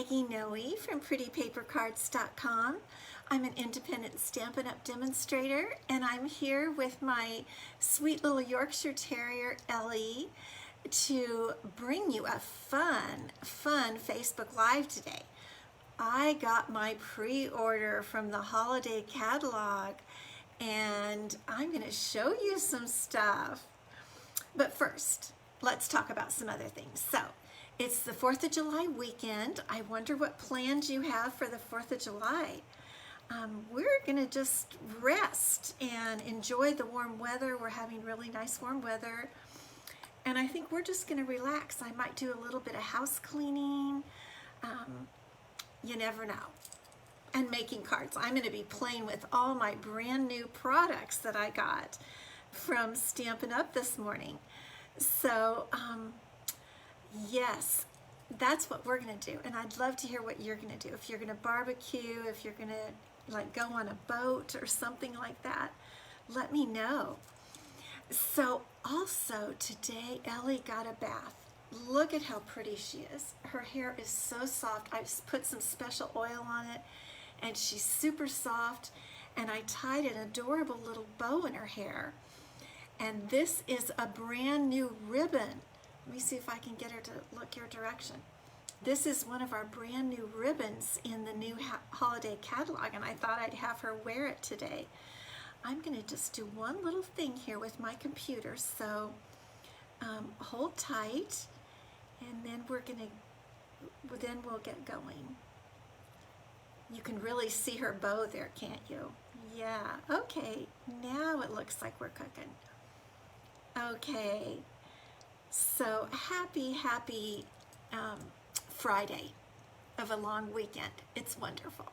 Peggy Noe from PrettyPaperCards.com. I'm an independent Stampin' Up! Demonstrator, and I'm here with my sweet little Yorkshire Terrier, Ellie, to bring you a fun Facebook Live today. I got my pre-order from the holiday catalog, and I'm going to show you some stuff. But first, let's talk about some other things. So, it's the 4th of July weekend. I wonder what plans you have for the 4th of July. We're gonna just rest and enjoy the warm weather. We're having really nice warm weather. And I think we're just gonna relax. I might do a little bit of house cleaning. You never know. And making cards. I'm gonna be playing with all my brand new products that I got from Stampin' Up! This morning. So, yes, that's what we're gonna do, and I'd love to hear what you're gonna do. If you're gonna barbecue, if you're gonna like go on a boat or something like that, let me know. So also today, Ellie got a bath. Look at how pretty she is. Her hair is so soft. I just put some special oil on it, and she's super soft, and I tied an adorable little bow in her hair. And this is a brand new ribbon. Let me see if I can get her to look your direction. This is one of our brand new ribbons in the new holiday catalog, and I thought I'd have her wear it today. I'm going to just do one little thing here with my computer, so hold tight, and then we'll get going. You can really see her bow there, can't you? Yeah, okay, now it looks like we're cooking. Okay. So happy Friday of a long weekend. It's wonderful.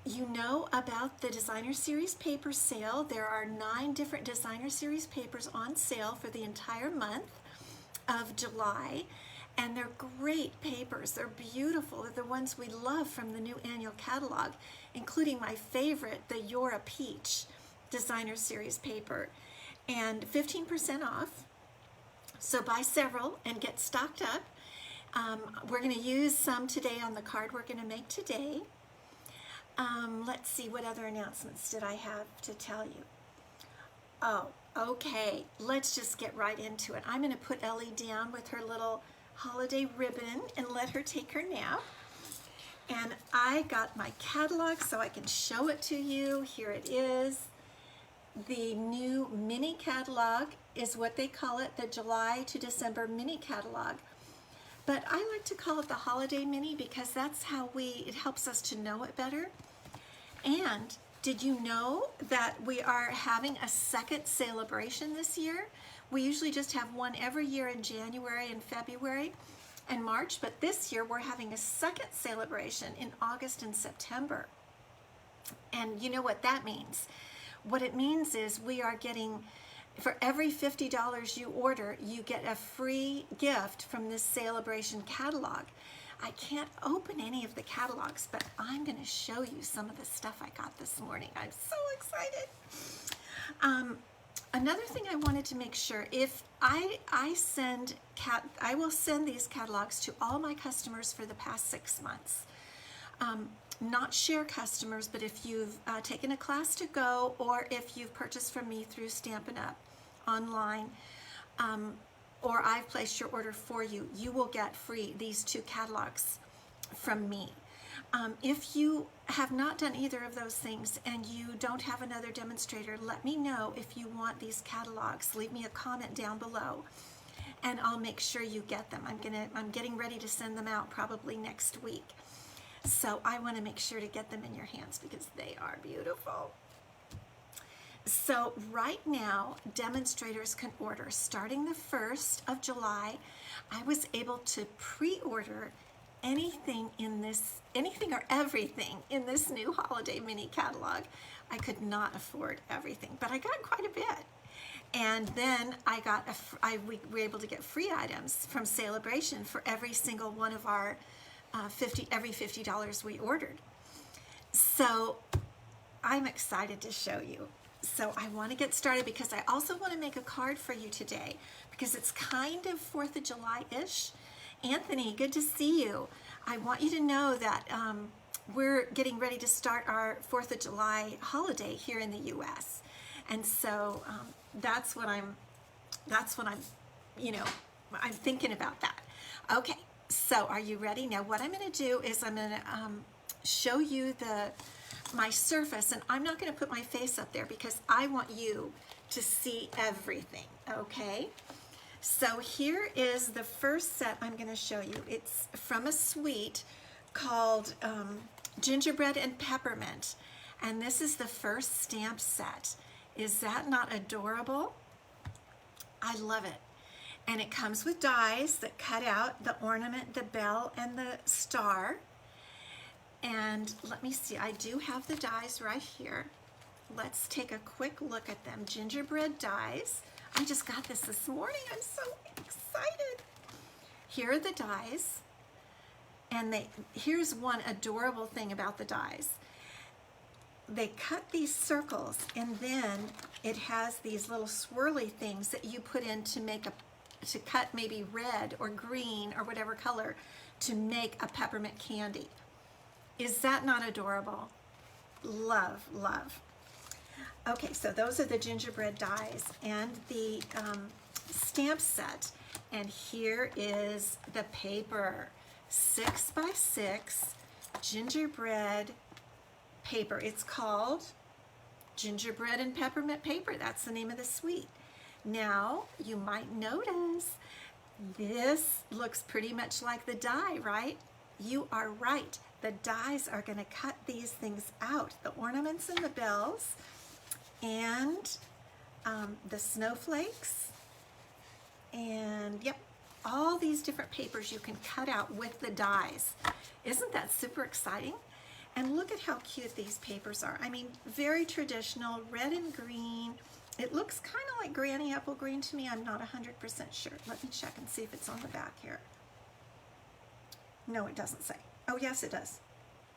You know about the Designer Series paper sale. There are 9 different Designer Series papers on sale for the entire month of July. And they're great papers. They're beautiful. They're the ones we love from the new annual catalog, including my favorite, the You're a Peach Designer Series paper. And 15% off. So buy several and get stocked up. We're going to use some today on the card we're going to make today. Let's see, what other announcements did I have to tell you? Oh, okay. Let's just get right into it. I'm going to put Ellie down with her little holiday ribbon and let her take her nap. And I got my catalog so I can show it to you. Here it is. The new mini catalog is what they call it, the July to December mini catalog. But I like to call it the holiday mini because that's how it helps us to know it better. And did you know that we are having a second celebration this year? We usually just have one every year in January and February and March, but this year we're having a second celebration in August and September. And you know what that means? What it means is we are getting, for every $50 you order, you get a free gift from this celebration catalog. I can't open any of the catalogs, but I'm going to show you some of the stuff I got this morning. I'm so excited. Another thing I wanted to make sure, if I will send these catalogs to all my customers for the past 6 months. Not share customers, but if you've taken a class to go, or if you've purchased from me through Stampin' Up! Online, or I've placed your order for you, you will get free these 2 catalogs from me. If you have not done either of those things and you don't have another demonstrator, let me know if you want these catalogs. Leave me a comment down below and I'll make sure you get them. I'm getting ready to send them out probably next week. So I want to make sure to get them in your hands because they are beautiful. So right now, demonstrators can order. Starting the 1st of July, I was able to pre-order anything or everything in this new holiday mini catalog. I could not afford everything, but I got quite a bit. And then we were able to get free items from Celebration for every single one of our every $50 we ordered. So I'm excited to show you. So I want to get started because I also want to make a card for you today because it's kind of 4th of July-ish Anthony, good to see you. I want you to know that we're getting ready to start our 4th of July holiday here in the U.S. And so that's what I'm, I'm thinking about that. Okay, so are you ready? Now what I'm going to do is I'm going to show you my surface, and I'm not going to put my face up there because I want you to see everything, okay? So here is the first set I'm going to show you. It's from a suite called Gingerbread and Peppermint, and this is the first stamp set. Is that not adorable? I love it. And it comes with dies that cut out the ornament, the bell, and the star. And let me see, I do have the dies right here. Let's take a quick look at them. Gingerbread dies. I just got this morning. I'm so excited. Here are the dies. And here's one adorable thing about the dies. They cut these circles, and then it has these little swirly things that you put in to cut maybe red or green or whatever color to make a peppermint candy. Is that not adorable? Love, love. Okay, so those are the gingerbread dies and the stamp set. And here is the paper, 6x6 gingerbread paper. It's called Gingerbread and Peppermint Paper. That's the name of the suite. Now, you might notice this looks pretty much like the die, right? You are right. The dies are going to cut these things out, the ornaments and the bells, and the snowflakes, and yep, all these different papers you can cut out with the dies. Isn't that super exciting? And look at how cute these papers are. I mean, very traditional, red and green. It looks kind of like Granny Apple Green to me. I'm not 100% sure. Let me check and see if it's on the back here. No, it doesn't say. Oh, yes, it does.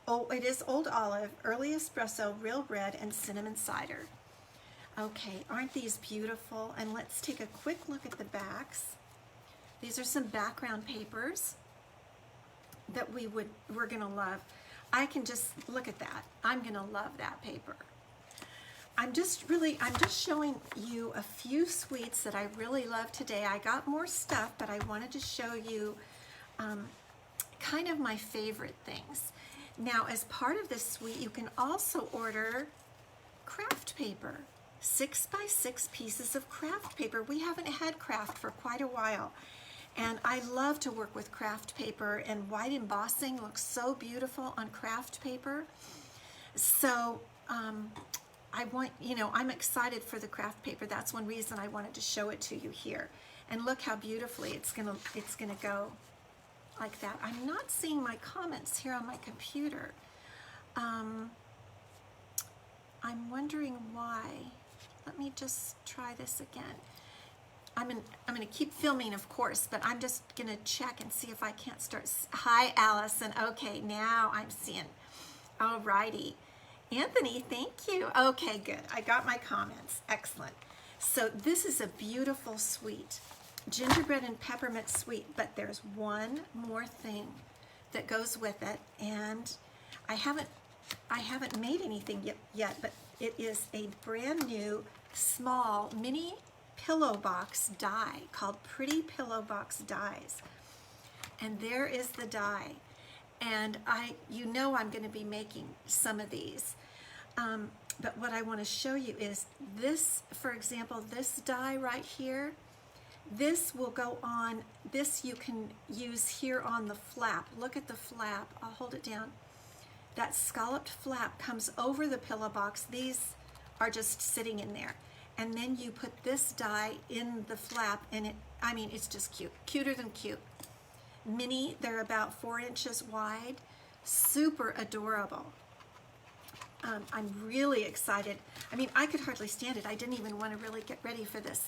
Oh, it is Old Olive, Early Espresso, Real Red, and Cinnamon Cider. Okay, aren't these beautiful? And let's take a quick look at the backs. These are some background papers that we're gonna love. I can just look at that. I'm gonna love that paper. I'm just showing you a few suites that I really love today. I got more stuff, but I wanted to show you kind of my favorite things. Now, as part of this suite, you can also order craft paper, 6x6 pieces of craft paper. We haven't had craft for quite a while, and I love to work with craft paper, and white embossing looks so beautiful on craft paper. So I'm excited for the craft paper. That's one reason I wanted to show it to you here. And look how beautifully it's gonna go like that. I'm not seeing my comments here on my computer. I'm wondering why. Let me just try this again. I'm gonna keep filming, of course, but I'm just gonna check and see if I can't start. Hi, Allison. Okay, now I'm seeing. Alrighty. Anthony, thank you. Okay, good. I got my comments. Excellent. So this is a beautiful suite. Gingerbread and Peppermint suite, but there's one more thing that goes with it, and I haven't made anything yet, but it is a brand new small mini pillow box die called Pretty Pillow Box Dies. And there is the die. And I'm going to be making some of these. But what I want to show you is this, for example, this die right here. This will go on, this you can use here on the flap. Look at the flap. I'll hold it down. That scalloped flap comes over the pillow box. These are just sitting in there. And then you put this die in the flap, and it's just cute. Cuter than cute. Mini, they're about 4 inches wide. Super adorable. I'm really excited. I could hardly stand it. I didn't even want to really get ready for this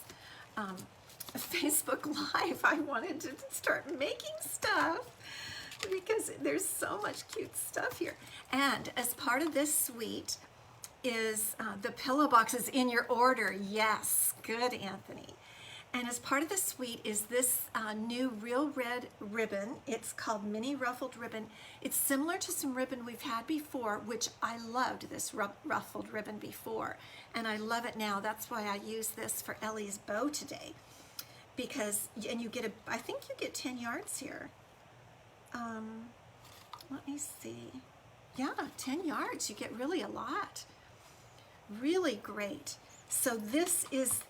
Facebook Live. I wanted to start making stuff because there's so much cute stuff here. And as part of this suite is the pillow boxes in your order. Yes, good, Anthony. And as part of the suite is this new real red ribbon. It's called Mini Ruffled Ribbon. It's similar to some ribbon we've had before, which I loved this ruffled ribbon before. And I love it now. That's why I use this for Ellie's bow today. Because, and you get I think you get 10 yards here. Let me see. Yeah, 10 yards. You get really a lot. Really great. So this is,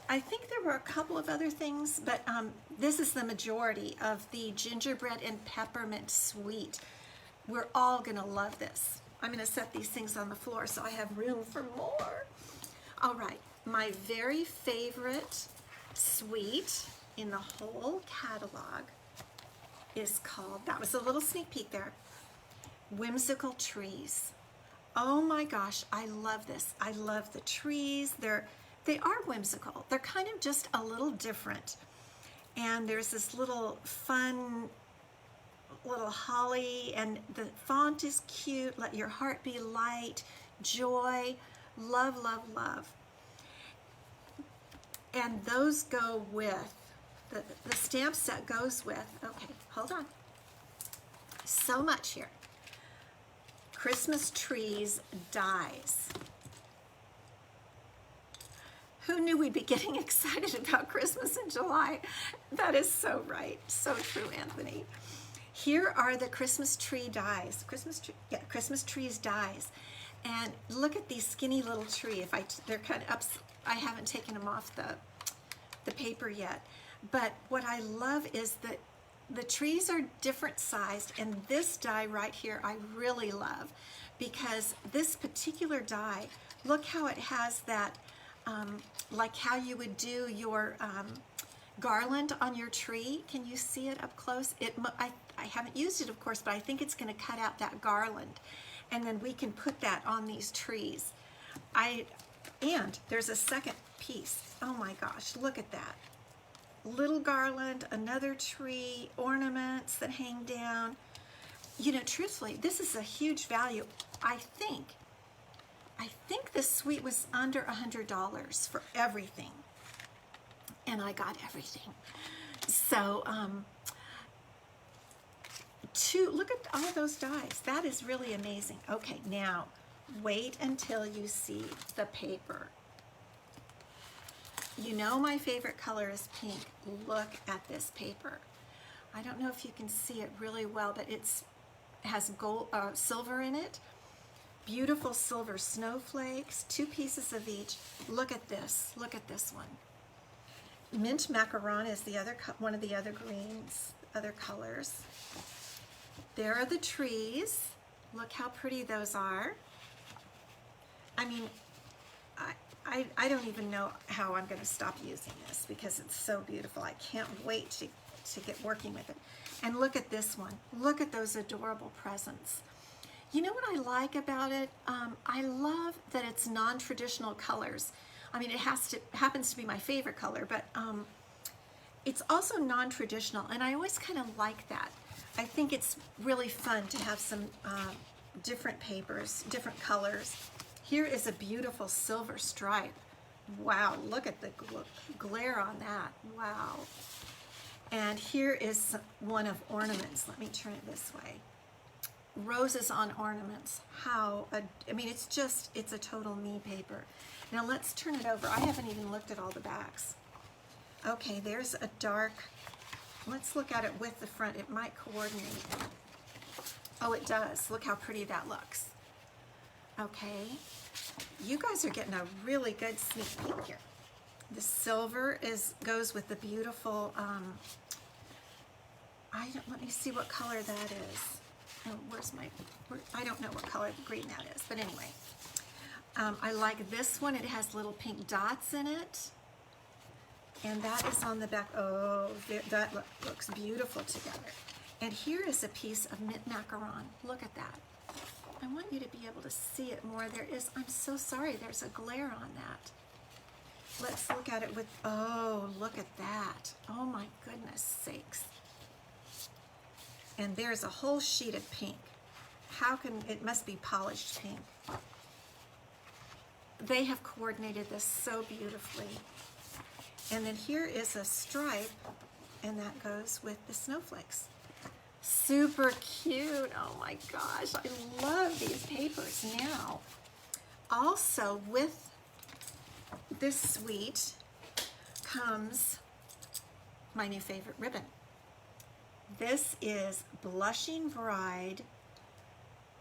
I think there were a couple of other things, but this is the majority of the gingerbread and peppermint suite. We're all gonna love this. I'm gonna set these things on the floor so I have room for more. All right, my very favorite suite in the whole catalog is called, that was a little sneak peek there, Whimsical Trees. Oh my gosh, I love this. I love the trees. They are whimsical. They're kind of just a little different. And there's this little fun little holly, and the font is cute. Let your heart be light, joy, love, love, love. And those go with, the stamp set goes with, okay, hold on. So much here. Christmas trees dies. Who knew we'd be getting excited about Christmas in July? That is so right. So true, Anthony. Here are the Christmas tree dies. Christmas trees dies. And look at these skinny little tree. They're kind of up, I haven't taken them off the paper yet. But what I love is that the trees are different sized, and this die right here I really love, because this particular die, look how it has that, like how you would do your garland on your tree. Can you see it up close? I haven't used it, of course, but I think it's going to cut out that garland, and then we can put that on these trees. And there's a second piece. Oh my gosh, look at that. Little garland, another tree, ornaments that hang down. You know, truthfully, this is a huge value. I think this suite was under $100 for everything. And I got everything. So, look at all those dies. That is really amazing. Okay, now, wait until you see the paper. You know my favorite color is pink. Look at this paper. I don't know if you can see it really well, but it has gold, silver in it. Beautiful silver snowflakes, 2 pieces of each. Look at this. Look at this one. Mint macaron is the other one of the other greens, other colors. There are the trees. Look how pretty those are. I mean, I don't even know how I'm going to stop using this because it's so beautiful. I can't wait to get working with it. And look at this one. Look at those adorable presents. You know what I like about it? I love that it's non-traditional colors. I mean, it happens to be my favorite color, but it's also non-traditional, and I always kind of like that. I think it's really fun to have some different papers, different colors. Here is a beautiful silver stripe. Wow, look at the glare on that. Wow. And here is one of ornaments. Let me turn it this way. Roses on ornaments. I mean, it's a total me paper. Now let's turn it over. I haven't even looked at all the backs. Okay, there's a dark, let's look at it with the front. It might coordinate. Oh, it does. Look how pretty that looks. Okay, you guys are getting a really good sneak peek here. The silver goes with the beautiful, let me see what color that is. Oh, I don't know what color green that is, but anyway. I like this one. It has little pink dots in it. And that is on the back. Oh, that looks beautiful together. And here is a piece of mint macaron. Look at that. I want you to be able to see it more. I'm so sorry, there's a glare on that. Let's look at it with, oh, look at that. Oh my goodness sakes. And there's a whole sheet of pink. It must be polished pink. They have coordinated this so beautifully. And then here is a stripe, and that goes with the snowflakes. Super cute. Oh my gosh, I love these papers. Now, also with this suite comes my new favorite ribbon. This is Blushing Bride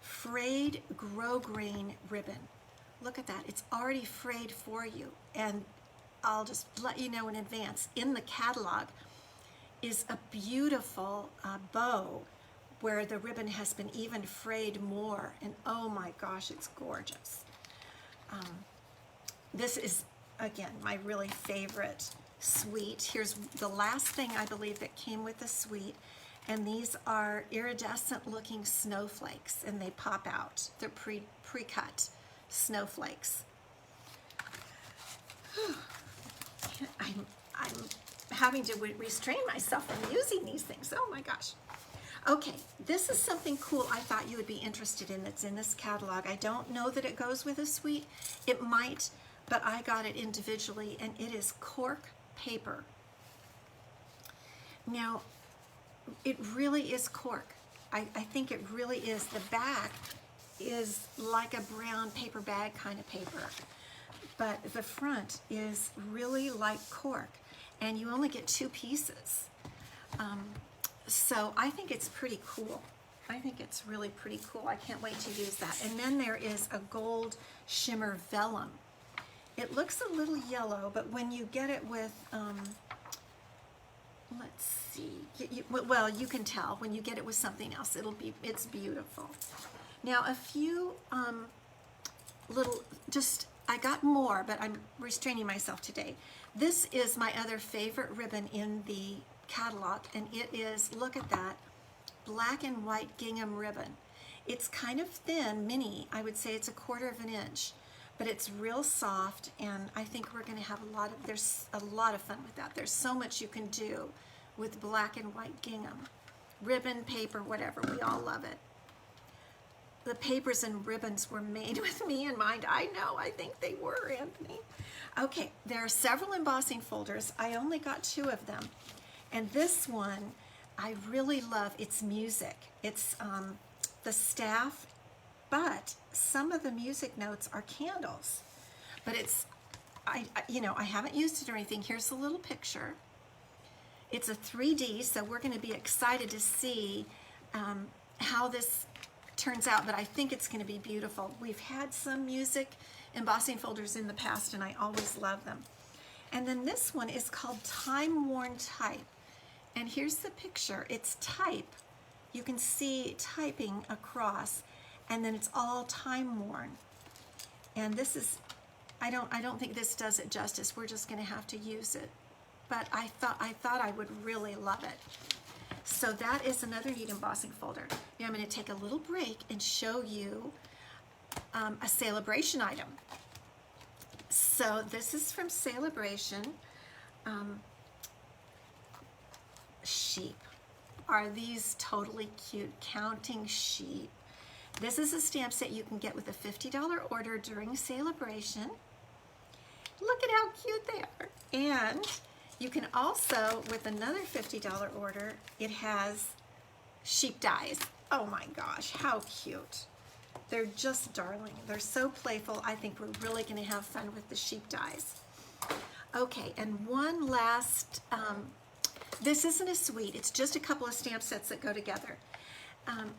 frayed grosgrain ribbon. Look at that, it's already frayed for you. And I'll just let you know in advance, in the catalog is a beautiful bow where the ribbon has been even frayed more, and oh my gosh, it's gorgeous. This is, again, my really favorite suite. Here's the last thing I believe that came with the suite, and these are iridescent looking snowflakes, and they pop out. They're pre-cut snowflakes. I'm having to restrain myself from using these things. Oh my gosh. Okay, this is something cool I thought you would be interested in that's in this catalog. I don't know that it goes with a suite. It might, but I got it individually, and it is cork paper. Now, it really is cork. I think it really is. The back is like a brown paper bag kind of paper, but the front is really like cork, and you only get 2 pieces. So I think it's pretty cool. I think it's really pretty cool. I can't wait to use that. And then there is a gold shimmer vellum. It looks a little yellow, but when you get it with, let's see, well, you can tell when you get it with something else. It's beautiful. Now a few I got more, but I'm restraining myself today. This is my other favorite ribbon in the catalog, and it is, look at that, black and white gingham ribbon. It's kind of thin, mini. I would say it's 1/4 inch, but it's real soft, and I think we're going to have there's a lot of fun with that. There's so much you can do with black and white gingham. Ribbon, paper, whatever, we all love it. The papers and ribbons were made with me in mind. I know, I think they were, Anthony. Okay, there are several embossing folders. I only got 2 of them. And this one, I really love. It's music. It's the staff, but some of the music notes are candles. But it's, I haven't used it or anything. Here's the little picture. It's a 3D, so we're going to be excited to see how this turns out, but I think it's going to be beautiful. We've had some music embossing folders in the past, and I always love them. And then this one is called Time Worn Type. And here's the picture. It's type. You can see typing across, and then it's all time worn. And this is, I don't think this does it justice. We're just going to have to use it. But I thought I would really love it. So that is another neat embossing folder. Now I'm going to take a little break and show you a Celebration item. So this is from Celebration. Sheep. Are these totally cute? Counting sheep. This is a stamp set you can get with a $50 order during Celebration. Look at how cute they are. And you can also, with another $50 order, it has sheep dies. Oh my gosh, how cute. They're just darling. They're so playful. I think we're really going to have fun with the sheep dies. Okay, and one last, this isn't a suite. It's just a couple of stamp sets that go together.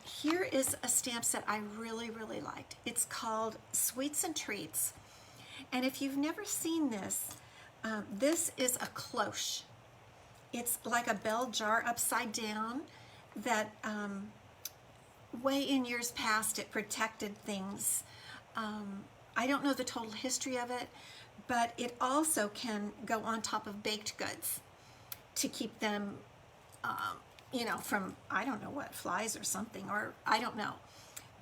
Here is a stamp set I really, really liked. It's called Sweets and Treats. And if you've never seen this, this is a cloche. It's like a bell jar upside down that way in years past it protected things. I don't know the total history of it, but it also can go on top of baked goods to keep them, from, I don't know what, flies or something, or I don't know.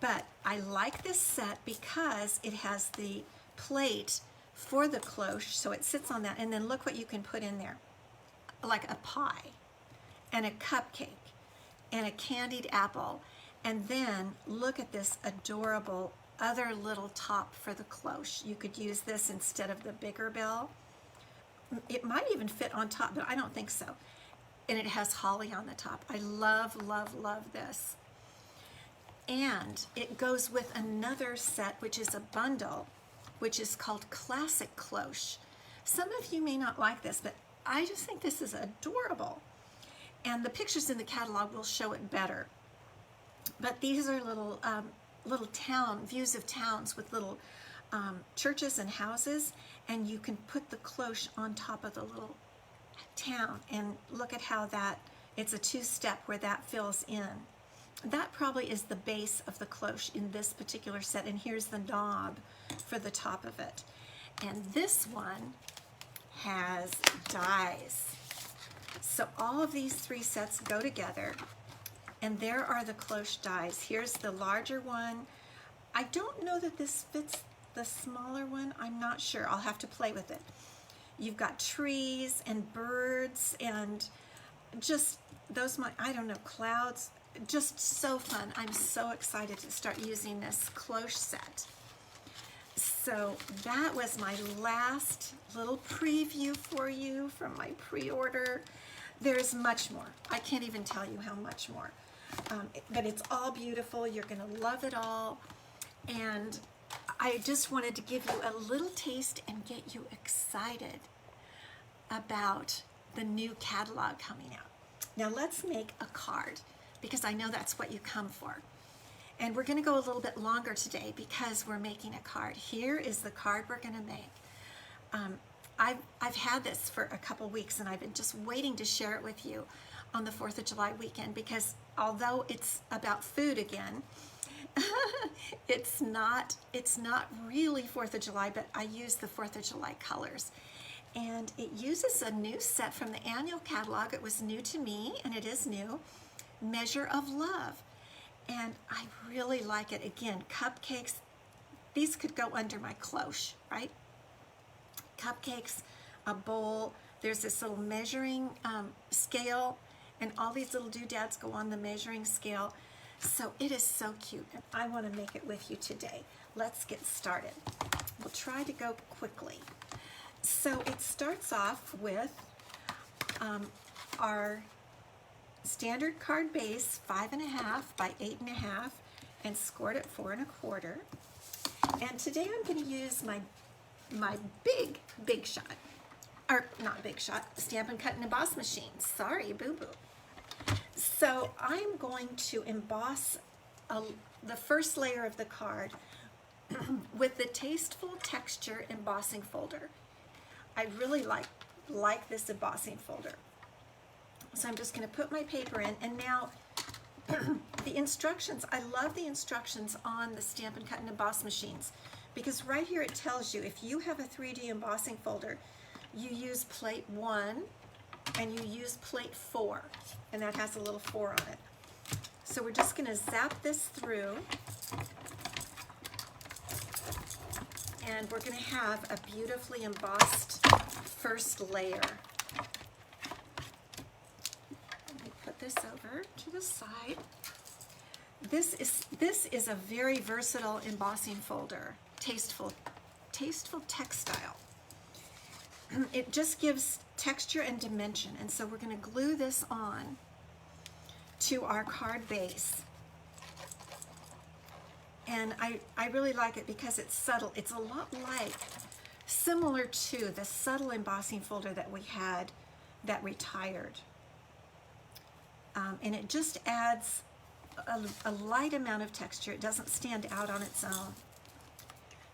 But I like this set because it has the plate for the cloche, so it sits on that, and then look what you can put in there. Like a pie, and a cupcake, and a candied apple, and then look at this adorable other little top for the cloche. You could use this instead of the bigger bell. it might even fit on top, but I don't think so. And it has holly on the top. I love, love, love this. And it goes with another set, which is a bundle, which is called Classic Cloche. Some of you may not like this, but I just think this is adorable. And the pictures in the catalog will show it better. But these are little views of towns with little churches and houses, and you can put the cloche on top of the little town, and look at how it's a two-step where that fills in. That probably is the base of the cloche in this particular set, and here's the knob for the top of it. And this one has dies. So all of these three sets go together, and there are the cloche dies. Here's the larger one. I don't know that this fits the smaller one. I'm not sure. I'll have to play with it. You've got trees and birds and just those, I don't know, clouds. Just so fun. I'm so excited to start using this cloche set. So that was my last little preview for you from my pre-order. There's much more. I can't even tell you how much more. But it's all beautiful. You're going to love it all. And I just wanted to give you a little taste and get you excited about the new catalog coming out. Now let's make a card, because I know that's what you come for. And we're going to go a little bit longer today because we're making a card. Here is the card we're going to make. I've had this for a couple weeks, and I've been just waiting to share it with you on the 4th of July weekend, because although it's about food again, it's not really 4th of July, but I use the 4th of July colors. And it uses a new set from the annual catalog. It was new to me, and it is new. Measure of Love. And I really like it. Again, cupcakes. These could go under my cloche, right? Cupcakes, a bowl. There's this little measuring scale, and all these little doodads go on the measuring scale. So it is so cute, and I want to make it with you today. Let's get started. We'll try to go quickly. So it starts off with our standard card base, 5.5 by 8.5, and scored at 4 1/4. And today I'm going to use my big shot, or not big shot, Stampin' Cut and Emboss machine. Sorry, boo-boo. So I'm going to emboss the first layer of the card with the Tasteful Texture embossing folder. I really like this embossing folder. So I'm just going to put my paper in, and now the instructions, I love the instructions on the Stampin' Cut and Emboss machines, because right here it tells you if you have a 3D embossing folder, you use plate 1 and you use plate 4, and that has a little 4 on it. So we're just going to zap this through, and we're going to have a beautifully embossed first layer. Let me put this over to the side. This is a very versatile embossing folder, tasteful textile. It just gives texture and dimension, and so we're going to glue this on to our card base. And I really like it because it's subtle. It's a lot similar to the subtle embossing folder that we had that retired. And it just adds a light amount of texture. It doesn't stand out on its own.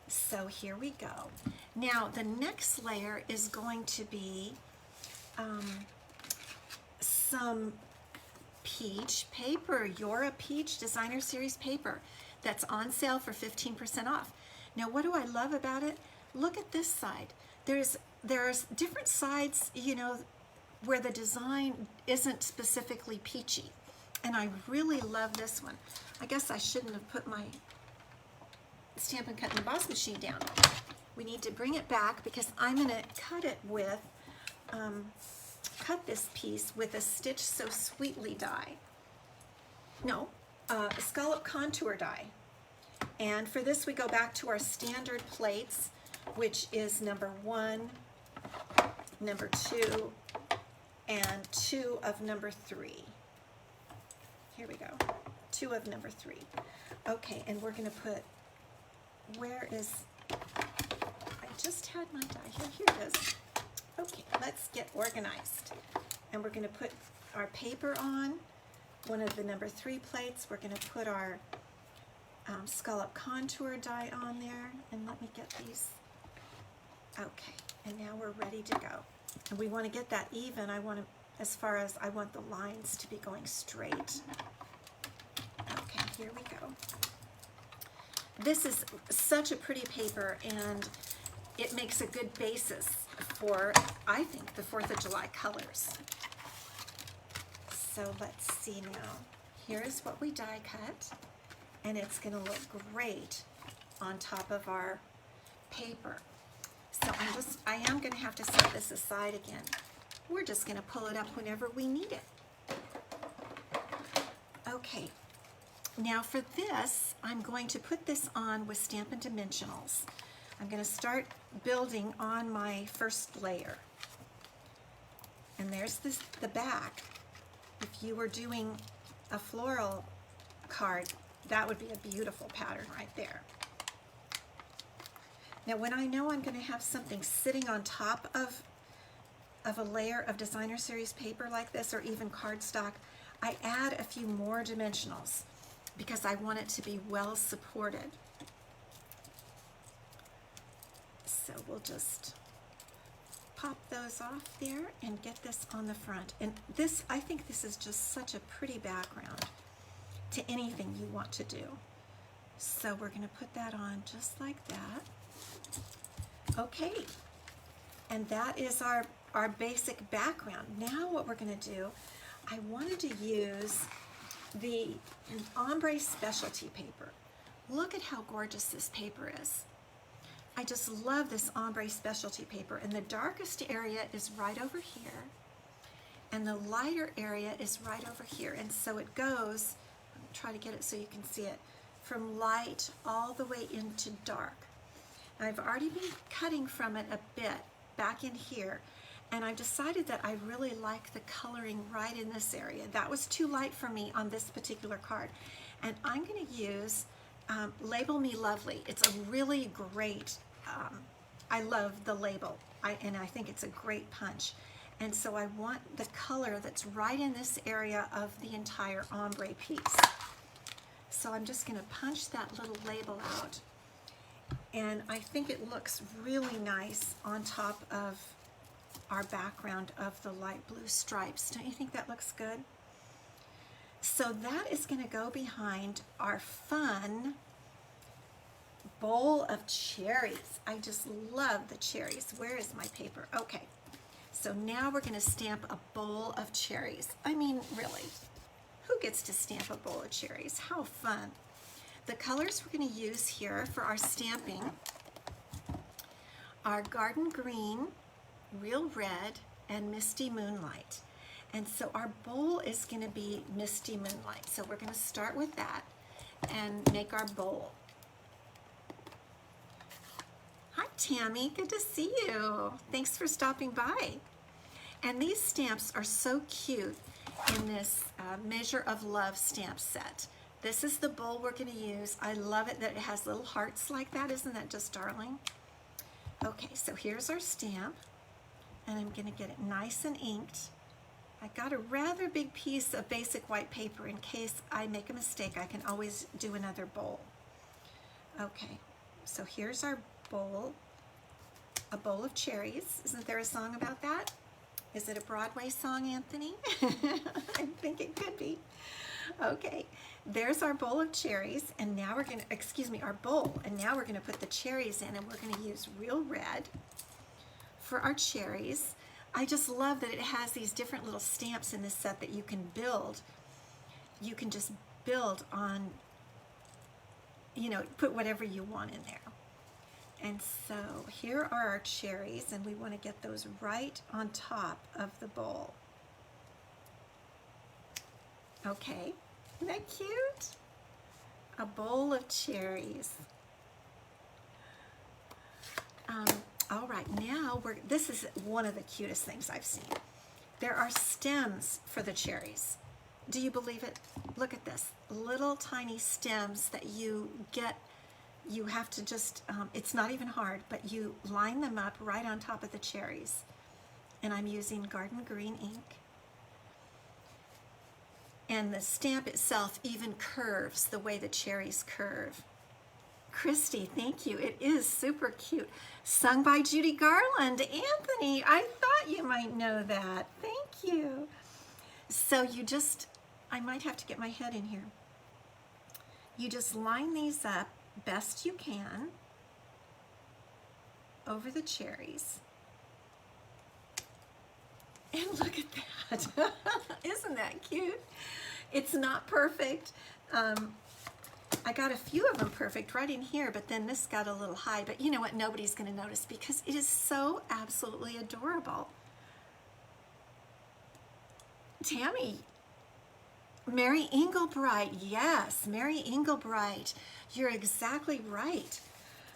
So here we go. Now the next layer is going to be some peach paper, You're a Peach Designer Series paper that's on sale for 15% off. Now what do I love about it? Look at this side. There's different sides, you know, where the design isn't specifically peachy. And I really love this one. I guess I shouldn't have put my Stampin' Cut and Emboss machine down. We need to bring it back because I'm going to cut it with, cut this piece with a Stitch So Sweetly die. No, a scallop contour die. And for this we go back to our standard plates, which is number 1 number 2 and 2 of number 3. Here we go. 2 of number 3. Okay, and we're going to put, where is, I just had my die here. Here it is. Okay, let's get organized. And we're going to put our paper on one of the number 3 plates. We're going to put our scallop contour die on there. And let me get these. Okay, and now we're ready to go. And we want to get that even. I want to, as far as I want the lines to be going straight. Okay, here we go. This is such a pretty paper, and it makes a good basis for, I think, the 4th of July colors. So let's see now. Here's what we die cut, and it's going to look great on top of our paper. So I am going to have to set this aside again. We're just going to pull it up whenever we need it. Okay, now for this, I'm going to put this on with Stampin' Dimensionals. I'm going to start building on my first layer. And there's the back. If you were doing a floral card, that would be a beautiful pattern right there. Now when I know I'm going to have something sitting on top of a layer of designer series paper like this, or even cardstock, I add a few more dimensionals because I want it to be well supported. So we'll just pop those off there and get this on the front. And this, I think this is just such a pretty background to anything you want to do. So we're going to put that on just like that. Okay, and that is our basic background. Now what we're going to do, I wanted to use the ombre specialty paper. Look at how gorgeous this paper is. I just love this ombre specialty paper, and the darkest area is right over here, and the lighter area is right over here. And so it goes, try to get it so you can see it, from light all the way into dark. I've already been cutting from it a bit back in here, and I've decided that I really like the coloring right in this area. That was too light for me on this particular card. And I'm going to use Label Me Lovely. It's a really great, I love the label, and I think it's a great punch. And so I want the color that's right in this area of the entire ombre piece. So I'm just going to punch that little label out. And I think it looks really nice on top of our background of the light blue stripes. Don't you think that looks good? So that is going to go behind our fun bowl of cherries. I just love the cherries. Where is my paper? Okay, so now we're going to stamp a bowl of cherries. I mean, really, who gets to stamp a bowl of cherries? How fun. The colors we're going to use here for our stamping are Garden Green, Real Red, and Misty Moonlight. And so our bowl is going to be Misty Moonlight. So we're going to start with that and make our bowl. Hi Tammy, good to see you. Thanks for stopping by. And these stamps are so cute in this Measure of Love stamp set. This is the bowl we're going to use. I love it that it has little hearts like that. Isn't that just darling? Okay, so here's our stamp, and I'm going to get it nice and inked. I got a rather big piece of basic white paper. In case I make a mistake, I can always do another bowl. Okay, so here's our bowl, a bowl of cherries. Isn't there a song about that? Is it a Broadway song, Anthony? I think it could be. Okay, there's our bowl of cherries, and now we're going to, excuse me, our bowl, and now we're going to put the cherries in, and we're going to use Real Red for our cherries. I just love that it has these different little stamps in this set that you can build. You can just build on, you know, put whatever you want in there. And so here are our cherries, and we want to get those right on top of the bowl. Okay, isn't that cute? A bowl of cherries. All right, now this is one of the cutest things I've seen. There are stems for the cherries. Do you believe it? Look at this, little tiny stems that you get. You have to just, it's not even hard, but you line them up right on top of the cherries. And I'm using Garden Green ink. And the stamp itself even curves the way the cherries curve. Christy, thank you. It is super cute. Sung by Judy Garland. Anthony, I thought you might know that. Thank you. So you just, I might have to get my head in here. You just line these up best you can over the cherries. And look at that. Isn't that cute? It's not perfect. I got a few of them perfect right in here, but then this got a little high. But you know what? Nobody's going to notice because it is so absolutely adorable. Tammy, Mary Englebright, yes, Mary Englebright. You're exactly right.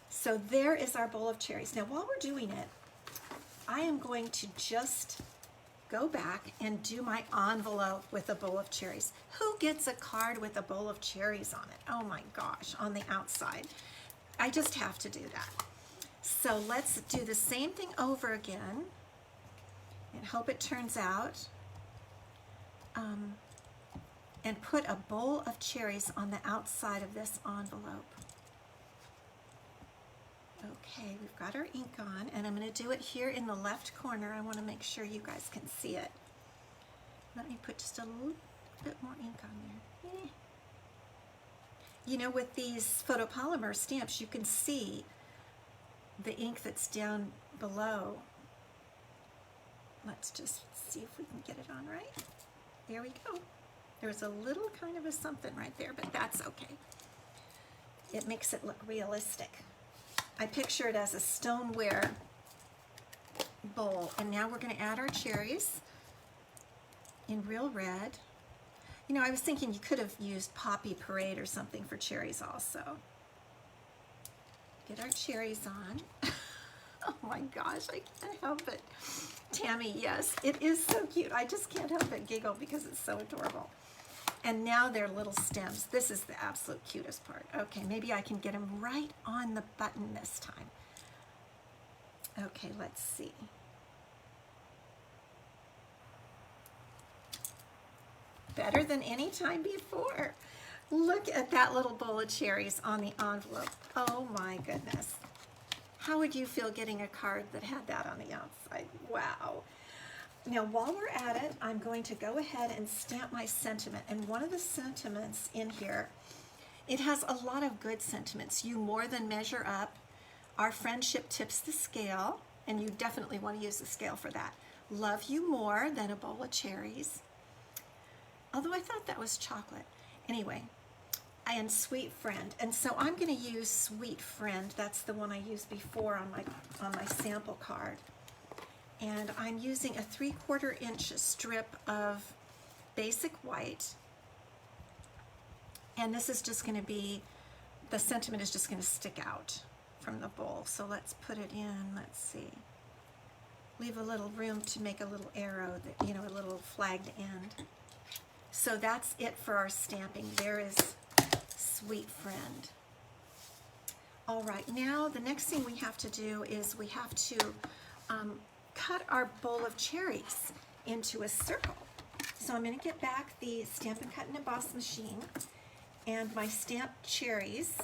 So there is our bowl of cherries. Now, while we're doing it, I am going to just go back and do my envelope with a bowl of cherries. Who gets a card with a bowl of cherries on it? Oh my gosh, on the outside. I just have to do that. So let's do the same thing over again and hope it turns out. And put a bowl of cherries on the outside of this envelope. Okay, we've got our ink on, and I'm going to do it here in the left corner. I want to make sure you guys can see it. Let me put just a little bit more ink on there. You know, with these photopolymer stamps, you can see the ink that's down below. Let's just see if we can get it on right. There we go. There's a little kind of a something right there, but that's okay. It makes it look realistic. I picture it as a stoneware bowl, and now we're going to add our cherries in real red. You know, I was thinking you could have used Poppy Parade or something for cherries also. Get our cherries on. Oh my gosh, I can't help it. Tammy, yes, it is so cute. I just can't help but giggle because it's so adorable. And now they're little stems. This is the absolute cutest part. Okay, maybe I can get them right on the button this time. Okay, let's see. Better than any time before. Look at that little bowl of cherries on the envelope. Oh my goodness. How would you feel getting a card that had that on the outside? Wow. Now, while we're at it, I'm going to go ahead and stamp my sentiment. And one of the sentiments in here, it has a lot of good sentiments. You more than measure up. Our friendship tips the scale, and you definitely want to use the scale for that. Love you more than a bowl of cherries. Although I thought that was chocolate. Anyway, and sweet friend. And so I'm going to use sweet friend. That's the one I used before on my sample card. And I'm using a 3/4 inch strip of basic white. And this is just going to be, the sentiment is just going to stick out from the bowl. So let's put it in, let's see. Leave a little room to make a little arrow, that, you know, a little flagged end. So that's it for our stamping. There is sweet friend. All right, now the next thing we have to do is we have to cut our bowl of cherries into a circle. So I'm going to get back the Stampin' Cut and Emboss machine and my stamped cherries,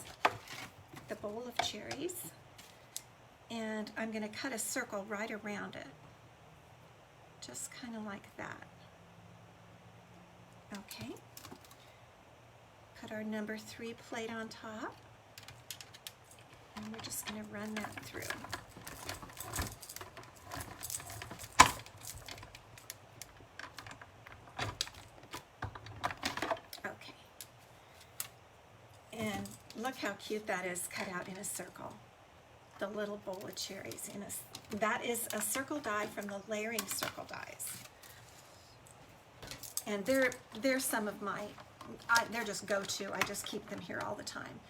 the bowl of cherries, and I'm going to cut a circle right around it, just kind of like that. Okay. Put our number 3 plate on top, and we're just going to run that through. And look how cute that is cut out in a circle. The little bowl of cherries. That is a circle die from the layering circle dies. And they're some of my, they're just go-to. I just keep them here all the time.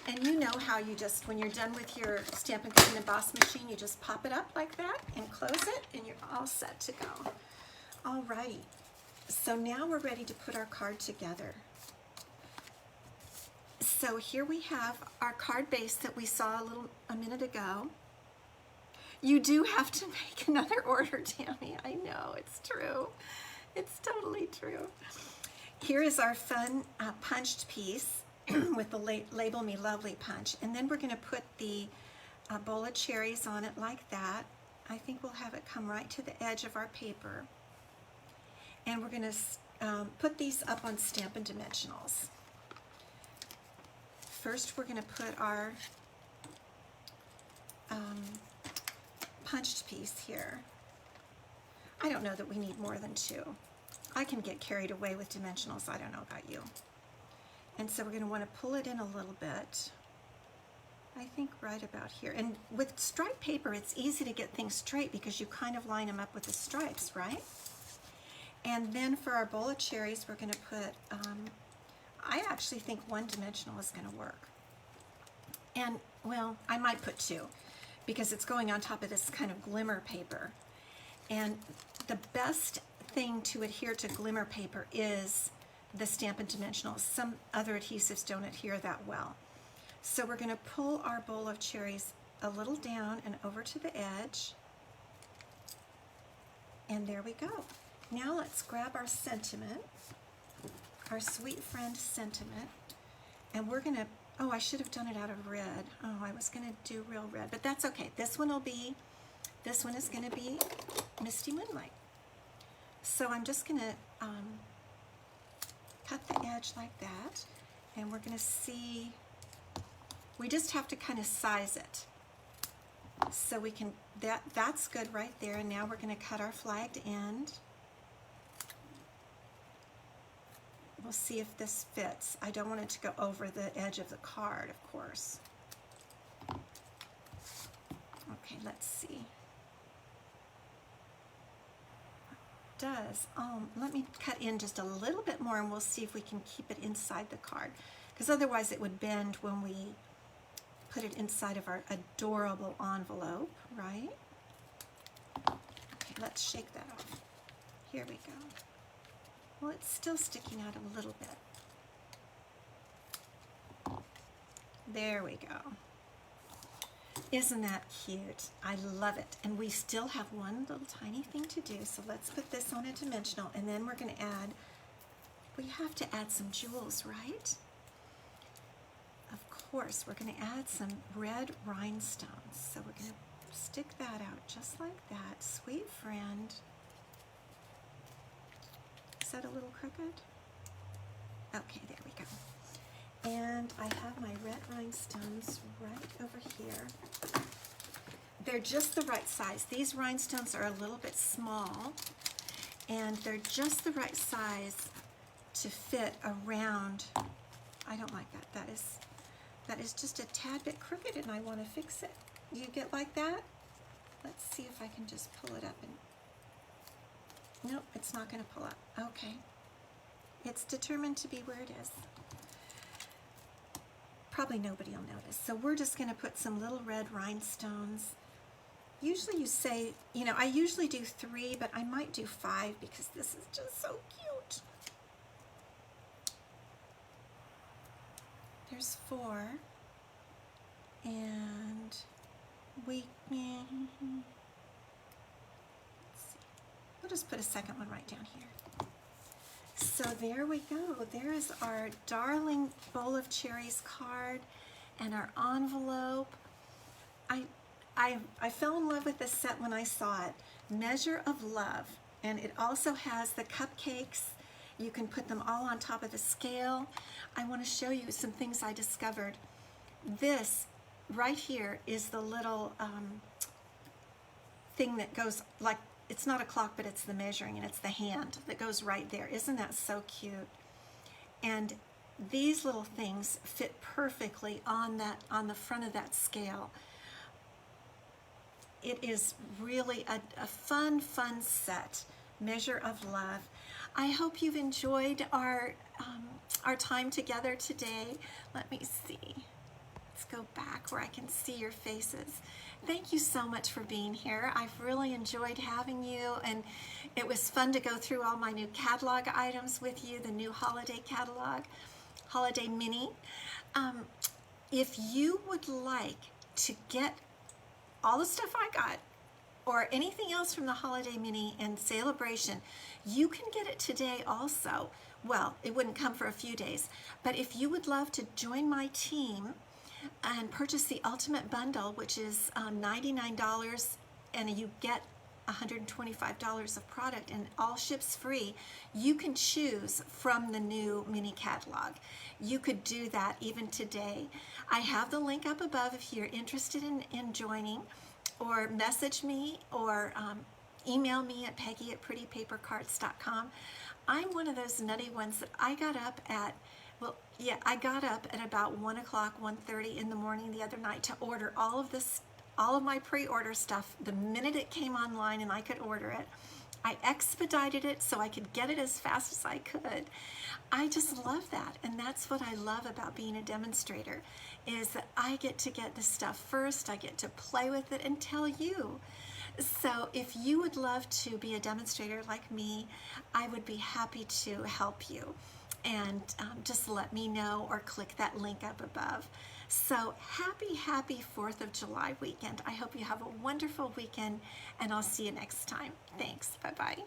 And you know how you just, when you're done with your Stampin' Up! Emboss machine, you just pop it up like that and close it, and you're all set to go. All right, so now we're ready to put our card together. So here we have our card base that we saw a minute ago. You do have to make another order, Tammy. I know, it's true. It's totally true. Here is our fun punched piece with the Label Me Lovely punch. And then we're going to put the bowl of cherries on it like that. I think we'll have it come right to the edge of our paper. And we're going to put these up on Stampin' Dimensionals. First, we're going to put our punched piece here. I don't know that we need more than 2. I can get carried away with dimensionals. I don't know about you. And so we're going to want to pull it in a little bit. I think right about here. And with striped paper, it's easy to get things straight because you kind of line them up with the stripes, right? And then for our bowl of cherries, we're going to put, I actually think 1 dimensional is going to work. And, well, I might put 2 because it's going on top of this kind of glimmer paper. And the best thing to adhere to glimmer paper is the Stampin' Dimensionals. Some other adhesives don't adhere that well. So we're going to pull our bowl of cherries a little down and over to the edge. And there we go. Now let's grab our sentiment, our Sweet Friend sentiment, and we're going to, oh, I should have done it out of red. Oh, I was going to do real red, but that's okay. This one is going to be Misty Moonlight. So I'm just going to cut the edge like that, and we're going to see, we just have to kind of size it. So we can, that's good right there, and now we're going to cut our flagged end. We'll see if this fits. I don't want it to go over the edge of the card, of course. Okay, let's see. Does. Let me cut in just a little bit more and we'll see if we can keep it inside the card, because otherwise it would bend when we put it inside of our adorable envelope, right? Okay, let's shake that off. Here we go. Well, it's still sticking out a little bit. There we go. Isn't that cute? I love it. And we still have one little tiny thing to do, so let's put this on a dimensional, and then we're going to add, we have to add some jewels, right? Of course, we're going to add some red rhinestones. So we're going to stick that out just like that. Sweet Friend. Is that a little crooked? Okay, there we go. And I have my red rhinestones right over here. They're just the right size. These rhinestones are a little bit small, and they're just the right size to fit around. I don't like that. That is just a tad bit crooked, and I want to fix it. Do you get like that? Let's see if I can just pull it up. And nope, it's not going to pull up. Okay. It's determined to be where it is. Probably nobody will notice. So we're just going to put some little red rhinestones. Usually you say, you know, I usually do 3, but I might do 5 because this is just so cute. There's 4. And we, let's see. We'll just put a second one right down here. So there we go. There is our darling Bowl of Cherries card and our envelope. I fell in love with this set when I saw it. Measure of Love. And it also has the cupcakes. You can put them all on top of the scale. I want to show you some things I discovered. This right here is the little thing that goes like, it's not a clock, but it's the measuring, and it's the hand that goes right there. Isn't that so cute? And these little things fit perfectly on the front of that scale. It is really a fun set. Measure of Love. I hope you've enjoyed our time together today. Let me see. Let's go back where I can see your faces. Thank you so much for being here. I've really enjoyed having you, and it was fun to go through all my new catalog items with you, the new holiday catalog, Holiday Mini. If you would like to get all the stuff I got, or anything else from the Holiday Mini and Celebration, you can get it today also. Well, it wouldn't come for a few days, but if you would love to join my team and purchase the Ultimate Bundle, which is $99, and you get $125 of product and all ships free, you can choose from the new mini catalog. You could do that even today. I have the link up above if you're interested in joining, or message me, or email me at Peggy@prettypapercards.com. I'm one of those nutty ones that I got up at, I got up at about 1 o'clock, 1:30 in the morning the other night to order all of my pre-order stuff the minute it came online and I could order it. I expedited it so I could get it as fast as I could. I just love that, and that's what I love about being a demonstrator, is that I get to get the stuff first, I get to play with it and tell you. So if you would love to be a demonstrator like me, I would be happy to help you. And just let me know or click that link up above. So happy 4th of July weekend. I hope you have a wonderful weekend, and I'll see you next time. Thanks. Bye-bye.